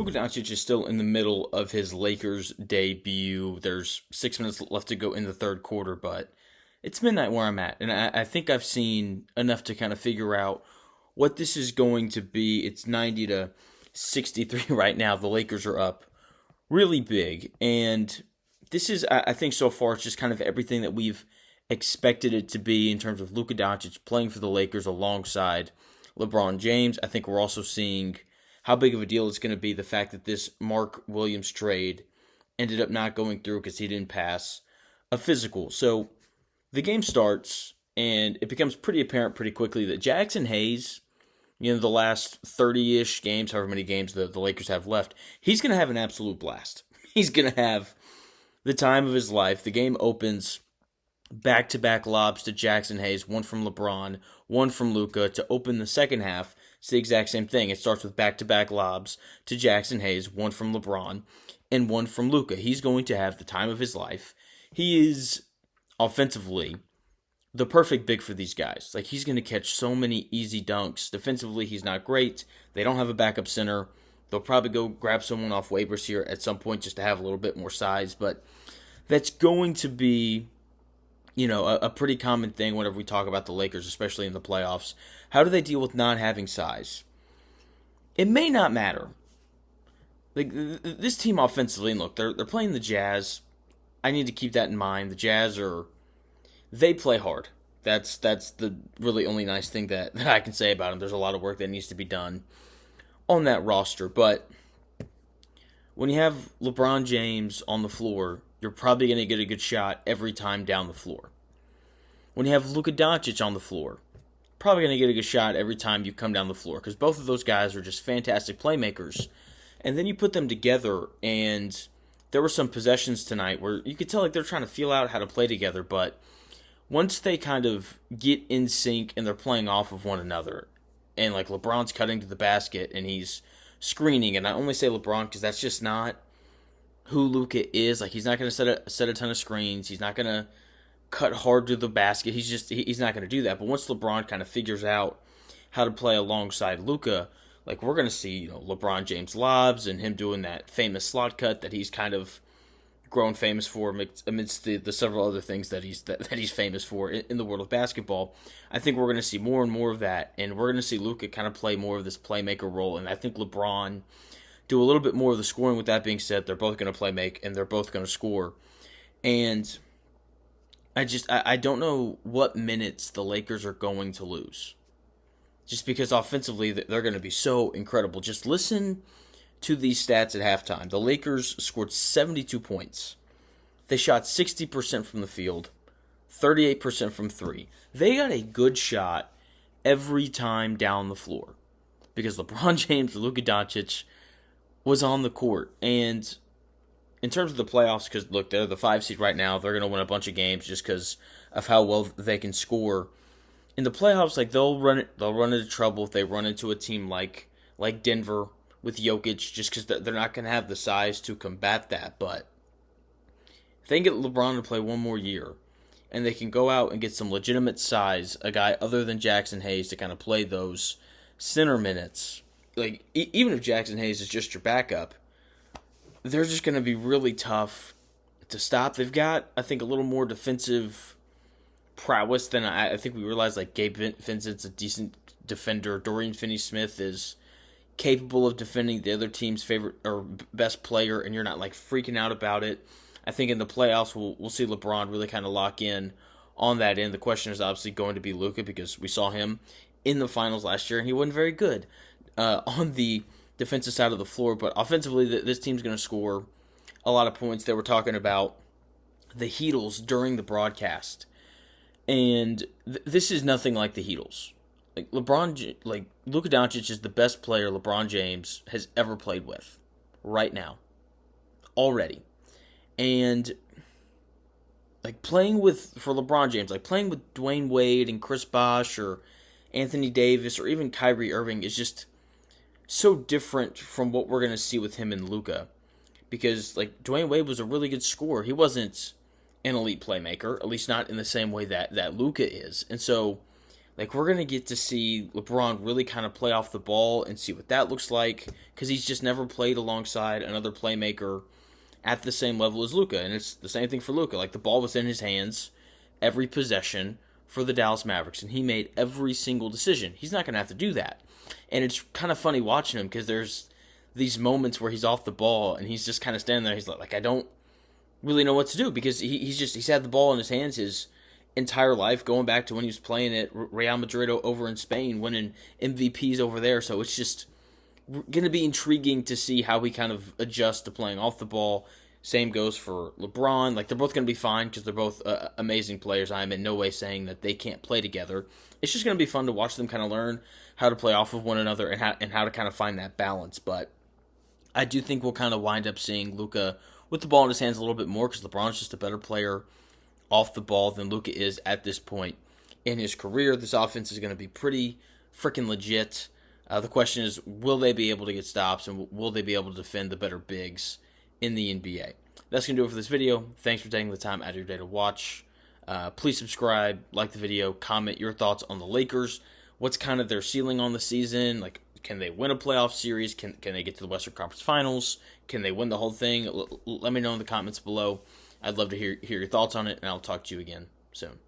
Luka Doncic is still in the middle of his Lakers debut. There's 6 minutes left to go in the third quarter, but it's midnight where I'm at, and I think I've seen enough to kind of figure out what this is going to be. It's 90 to 63 right now. The Lakers are up really big, and this is, I think, so far, it's just kind of everything that we've expected it to be in terms of Luka Doncic playing for the Lakers alongside LeBron James. I think we're also seeing how big of a deal it's going to be, the fact that this Mark Williams trade ended up not going through because he didn't pass a physical. So the game starts, and it becomes pretty apparent pretty quickly that Jackson Hayes, the last 30-ish games, however many games the Lakers have left, he's going to have an absolute blast. He's going to have the time of his life. The game opens back-to-back lobs to Jackson Hayes, one from LeBron, one from Luka. To open the second half, it's the exact same thing. It starts with back-to-back lobs to Jackson Hayes, one from LeBron, and one from Luka. He's going to have the time of his life. He is, offensively, the perfect big for these guys. Like, he's going to catch so many easy dunks. Defensively, he's not great. They don't have a backup center. They'll probably go grab someone off waivers here at some point just to have a little bit more size, but that's going to be a pretty common thing whenever we talk about the Lakers, especially in the playoffs. How do they deal with not having size? It may not matter. Like, this team offensively, and look, they're playing the Jazz. I need to keep that in mind. The Jazz they play hard. That's the really only nice thing that I can say about them. There's a lot of work that needs to be done on that roster, but when you have LeBron James on the floor, you're probably going to get a good shot every time down the floor. When you have Luka Doncic on the floor, probably going to get a good shot every time you come down the floor, because both of those guys are just fantastic playmakers. And then you put them together, and there were some possessions tonight where you could tell like they're trying to feel out how to play together, but once they kind of get in sync and they're playing off of one another, and like LeBron's cutting to the basket and he's screening, and I only say LeBron because that's just not who Luka is. Like, he's not going to set a ton of screens. He's not going to cut hard to the basket. He's not going to do that. But once LeBron kind of figures out how to play alongside Luka, like, we're going to see LeBron James lobs and him doing that famous slot cut that he's kind of grown famous for amidst the several other things that he's famous for in the world of basketball. I think we're going to see more and more of that, and we're going to see Luka kind of play more of this playmaker role, and I think LeBron do a little bit more of the scoring. With that being said, they're both going to play make, and they're both going to score. And I don't know what minutes the Lakers are going to lose. Just because offensively, they're going to be so incredible. Just listen to these stats at halftime. The Lakers scored 72 points. They shot 60% from the field, 38% from three. They got a good shot every time down the floor because LeBron James and Luka Doncic was on the court. And in terms of the playoffs, because look, they're the 5 seed right now. They're going to win a bunch of games just because of how well they can score. In the playoffs, like, they'll run into trouble if they run into a team like Denver with Jokic, just because they're not going to have the size to combat that. But if they can get LeBron to play one more year, and they can go out and get some legitimate size, a guy other than Jackson Hayes to kind of play those center minutes, like, even if Jackson Hayes is just your backup, they're just going to be really tough to stop. They've got, I think, a little more defensive prowess than I think we realized. Like, Gabe Vincent's a decent defender. Dorian Finney-Smith is capable of defending the other team's favorite or best player, and you're not like freaking out about it. I think in the playoffs we'll see LeBron really kind of lock in on that end. The question is obviously going to be Luka, because we saw him in the finals last year and he wasn't very good on the defensive side of the floor. But offensively, this team's going to score a lot of points. They were talking about the Heatles during the broadcast, and this is nothing like the Heatles. Like, Luka Doncic is the best player LeBron James has ever played with right now, already. And like, for LeBron James, like playing with Dwayne Wade and Chris Bosh or Anthony Davis or even Kyrie Irving is just so different from what we're going to see with him and Luka. Because like, Dwayne Wade was a really good scorer. He wasn't an elite playmaker, at least not in the same way that Luka is. And so Like, we're going to get to see LeBron really kind of play off the ball and see what that looks like, because he's just never played alongside another playmaker at the same level as Luka. And it's the same thing for Luka. Like, the ball was in his hands every possession for the Dallas Mavericks, and he made every single decision. He's not going to have to do that. And it's kind of funny watching him, because there's these moments where he's off the ball and he's just kind of standing there. He's like, I don't really know what to do, because he's had the ball in his hands his entire life, going back to when he was playing at Real Madrid over in Spain, winning MVPs over there. So it's just going to be intriguing to see how he kind of adjusts to playing off the ball. Same goes for LeBron. Like, they're both going to be fine, because they're both amazing players. I am in no way saying that they can't play together. It's just going to be fun to watch them kind of learn how to play off of one another, and how to kind of find that balance. But I do think we'll kind of wind up seeing Luka with the ball in his hands a little bit more, because LeBron's just a better player off the ball than Luka is at this point in his career. This offense is going to be pretty freaking legit. The question is, will they be able to get stops, and will they be able to defend the better bigs in the NBA? That's going to do it for this video. Thanks for taking the time out of your day to watch. Please subscribe, like the video, comment your thoughts on the Lakers. What's kind of their ceiling on the season? Like, can they win a playoff series? Can they get to the Western Conference Finals? Can they win the whole thing? Let me know in the comments below. I'd love to hear your thoughts on it, and I'll talk to you again soon.